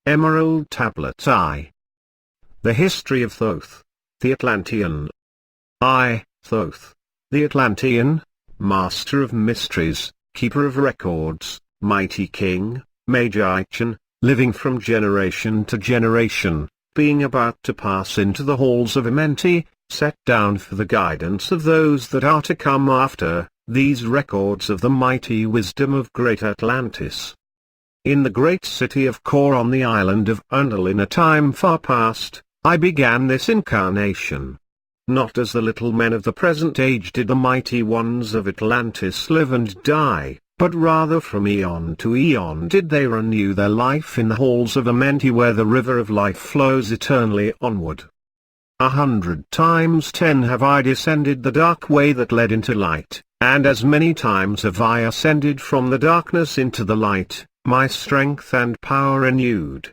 Emerald Tablet I. The History of Thoth, the Atlantean. I, Thoth, the Atlantean, Master of Mysteries, Keeper of Records, Mighty King, Magician, living from generation to generation, being about to pass into the halls of Amenti, set down for the guidance of those that are to come after, these records of the mighty wisdom of great Atlantis. In the great city of Kor on the island of Undal in a time far past, I began this incarnation. Not as the little men of the present age did the mighty ones of Atlantis live and die, but rather from eon to eon did they renew their life in the halls of Amenti where the river of life flows eternally onward. 100 times 10 have I descended the dark way that led into light, and as many times have I ascended from the darkness into the light, my strength and power renewed.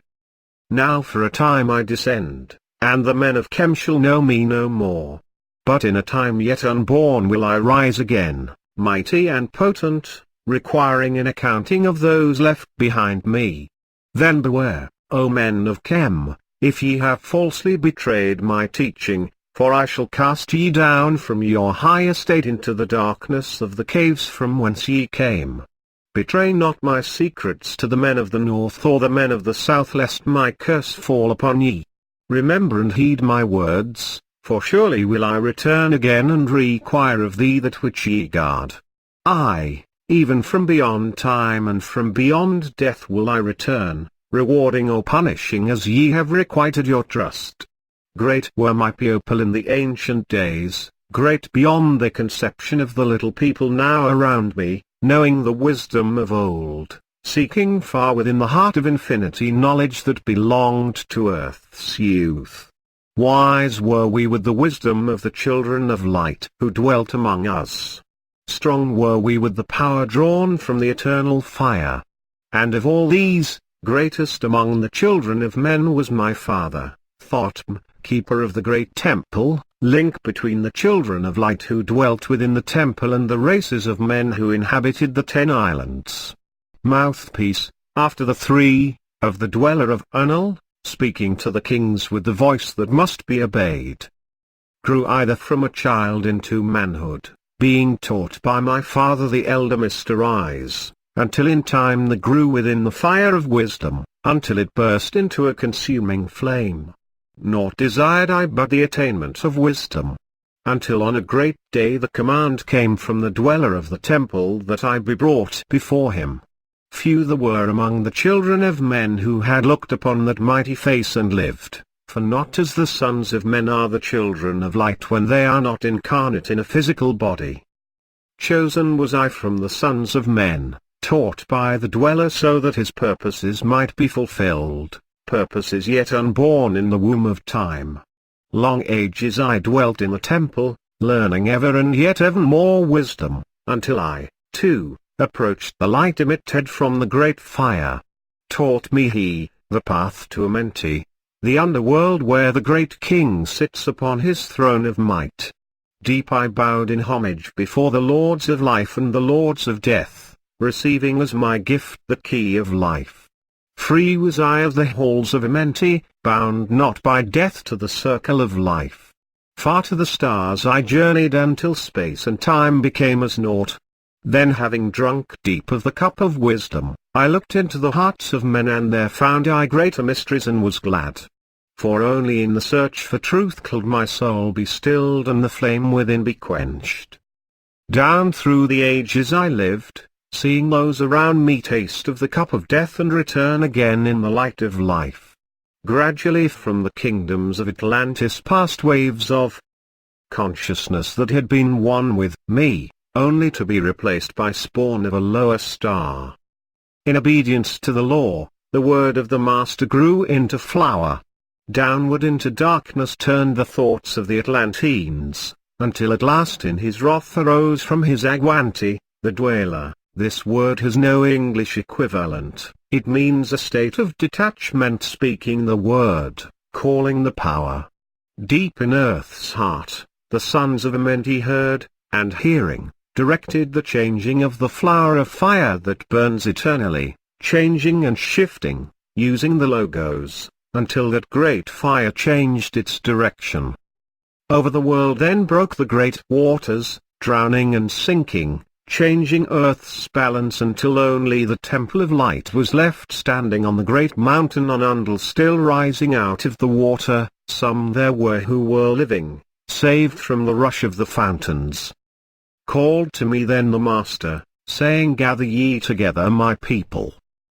Now for a time I descend, and the men of Kem shall know me no more. But in a time yet unborn will I rise again, mighty and potent, requiring an accounting of those left behind me. Then beware, O men of Kem, if ye have falsely betrayed my teaching, for I shall cast ye down from your high estate into the darkness of the caves from whence ye came. Betray not my secrets to the men of the north or the men of the south, lest my curse fall upon ye. Remember and heed my words, for surely will I return again and require of thee that which ye guard. I, even from beyond time and from beyond death will I return, rewarding or punishing as ye have requited your trust. Great were my people in the ancient days, great beyond the conception of the little people now around me, knowing the wisdom of old, seeking far within the heart of infinity knowledge that belonged to earth's youth. Wise were we with the wisdom of the children of light who dwelt among us. Strong were we with the power drawn from the eternal fire. And of all these, greatest among the children of men was my father, Thoth, keeper of the great temple, link between the children of light who dwelt within the temple and the races of men who inhabited the 10 islands. Mouthpiece, after the 3, of the dweller of Undal, speaking to the kings with the voice that must be obeyed. Grew either from a child into manhood, being taught by my father the elder Mr. Eyes, until in time the grew within the fire of wisdom, until it burst into a consuming flame. Nor desired I but the attainment of wisdom. Until on a great day the command came from the dweller of the temple that I be brought before him. Few there were among the children of men who had looked upon that mighty face and lived, for not as the sons of men are the children of light when they are not incarnate in a physical body. Chosen was I from the sons of men, taught by the dweller so that his purposes might be fulfilled. Purposes yet unborn in the womb of time. Long ages I dwelt in the temple, learning ever and yet ever more wisdom, until I, too, approached the light emitted from the great fire. Taught me he, the path to Amenti, the underworld where the great king sits upon his throne of might. Deep I bowed in homage before the lords of life and the lords of death, receiving as my gift the key of life. Free was I of the halls of Amenti, bound not by death to the circle of life. Far to the stars I journeyed until space and time became as naught. Then having drunk deep of the cup of wisdom, I looked into the hearts of men and there found I greater mysteries and was glad. For only in the search for truth could my soul be stilled and the flame within be quenched. Down through the ages I lived, seeing those around me taste of the cup of death and return again in the light of life. Gradually from the kingdoms of Atlantis passed waves of consciousness that had been one with me, only to be replaced by spawn of a lower star. In obedience to the law, the word of the master grew into flower. Downward into darkness turned the thoughts of the Atlanteans, until at last in his wrath arose from his Agwanti, the dweller. This word has no English equivalent, it means a state of detachment speaking the word, calling the power. Deep in earth's heart, the sons of Amenti heard, and hearing, directed the changing of the flower of fire that burns eternally, changing and shifting, using the logos, until that great fire changed its direction. Over the world then broke the great waters, drowning and sinking, changing Earth's balance until only the Temple of Light was left standing on the great mountain on Undul, still rising out of the water. Some there were who were living, saved from the rush of the fountains. Called to me then the Master, saying, Gather ye together my people.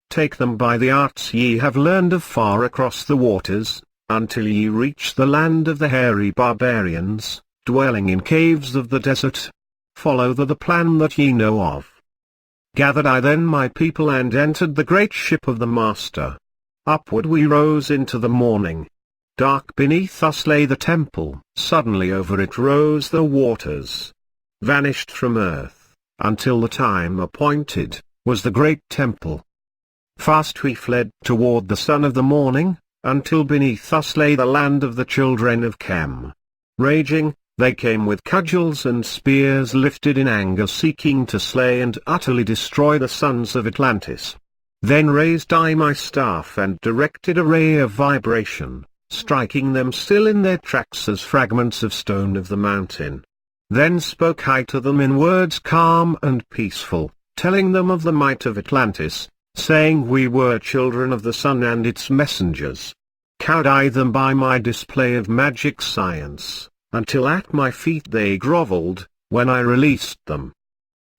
Take them by the arts ye have learned of far across the waters, until ye reach the land of the hairy barbarians, dwelling in caves of the desert. Follow the plan that ye know of. Gathered I then my people and entered the great ship of the Master. Upward we rose into the morning. Dark beneath us lay the temple, suddenly over it rose the waters. Vanished from earth, until the time appointed, was the great temple. Fast we fled toward the sun of the morning, until beneath us lay the land of the children of Chem. Raging, they came with cudgels and spears lifted in anger, seeking to slay and utterly destroy the sons of Atlantis. Then raised I my staff and directed a ray of vibration, striking them still in their tracks as fragments of stone of the mountain. Then spoke I to them in words calm and peaceful, telling them of the might of Atlantis, saying we were children of the sun and its messengers. Cowed I them by my display of magic science, until at my feet they grovelled, when I released them.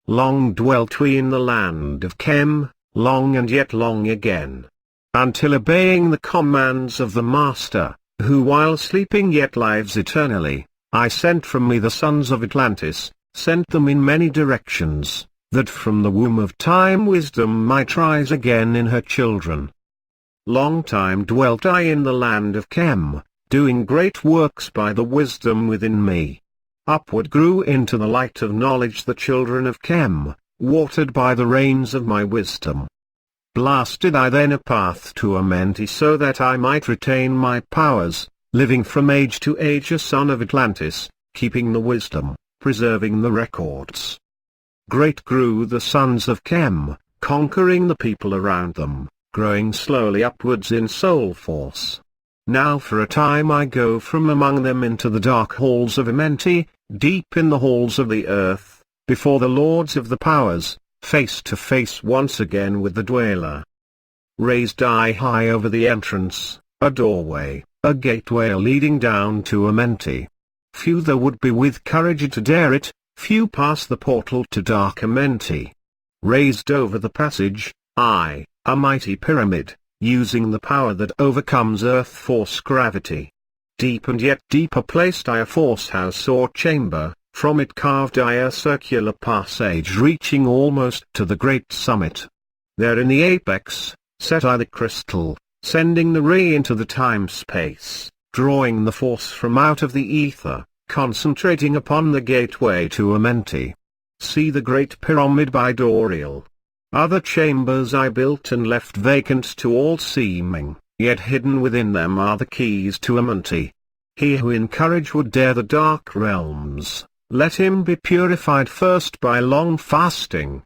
Long dwelt we in the land of Chem, long and yet long again. Until obeying the commands of the Master, who while sleeping yet lives eternally, I sent from me the sons of Atlantis, sent them in many directions, that from the womb of time wisdom might rise again in her children. Long time dwelt I in the land of Chem, doing great works by the wisdom within me. Upward grew into the light of knowledge the children of Chem, watered by the rains of my wisdom. Blasted I then a path to Amenti so that I might retain my powers, living from age to age a son of Atlantis, keeping the wisdom, preserving the records. Great grew the sons of Chem, conquering the people around them, growing slowly upwards in soul force. Now for a time I go from among them into the dark halls of Amenti, deep in the halls of the earth, before the lords of the powers, face to face once again with the dweller. Raised I high over the entrance, a doorway, a gateway leading down to Amenti. Few there would be with courage to dare it, few pass the portal to dark Amenti. Raised over the passage, I, a mighty pyramid, using the power that overcomes earth force gravity. Deep and yet deeper placed I a force house or chamber, from it carved I a circular passage reaching almost to the great summit. There in the apex, set I the crystal, sending the ray into the time-space, drawing the force from out of the ether, concentrating upon the gateway to Amenti. See the great pyramid by Doriel. Other chambers I built and left vacant to all seeming, yet hidden within them are the keys to Amenti. He who in courage would dare the dark realms, let him be purified first by long fasting.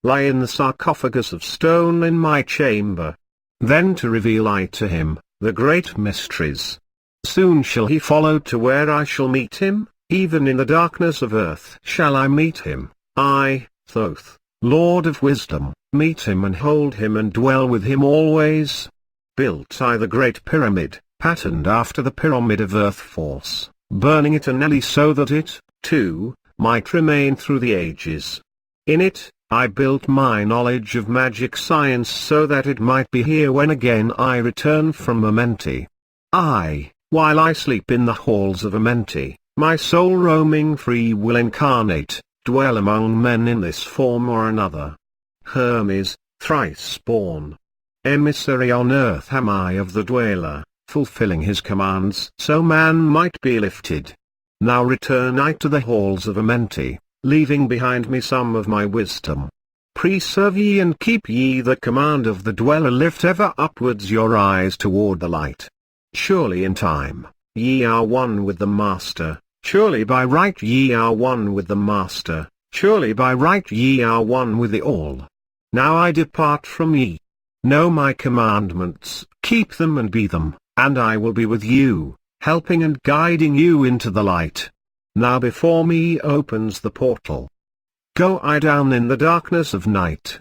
Lie in the sarcophagus of stone in my chamber. Then to reveal I to him, the great mysteries. Soon shall he follow to where I shall meet him, even in the darkness of earth shall I meet him, I, Thoth, Lord of wisdom, meet him and hold him and dwell with him always. Built I the great pyramid, patterned after the pyramid of earth force, burning eternally so that it, too, might remain through the ages. In it, I built my knowledge of magic science so that it might be here when again I return from Amenti. I, while I sleep in the halls of Amenti, my soul roaming free will incarnate, dwell among men in this form or another. Hermes, thrice born. Emissary on earth am I of the dweller, fulfilling his commands so man might be lifted. Now return I to the halls of Amenti, leaving behind me some of my wisdom. Preserve ye and keep ye the command of the dweller, lift ever upwards your eyes toward the light. Surely in time, ye are one with the Master, surely by right ye are one with the Master, surely by right ye are one with the All. Now I depart from ye. Know my commandments, keep them and be them, and I will be with you, helping and guiding you into the light. Now before me opens the portal. Go I down in the darkness of night,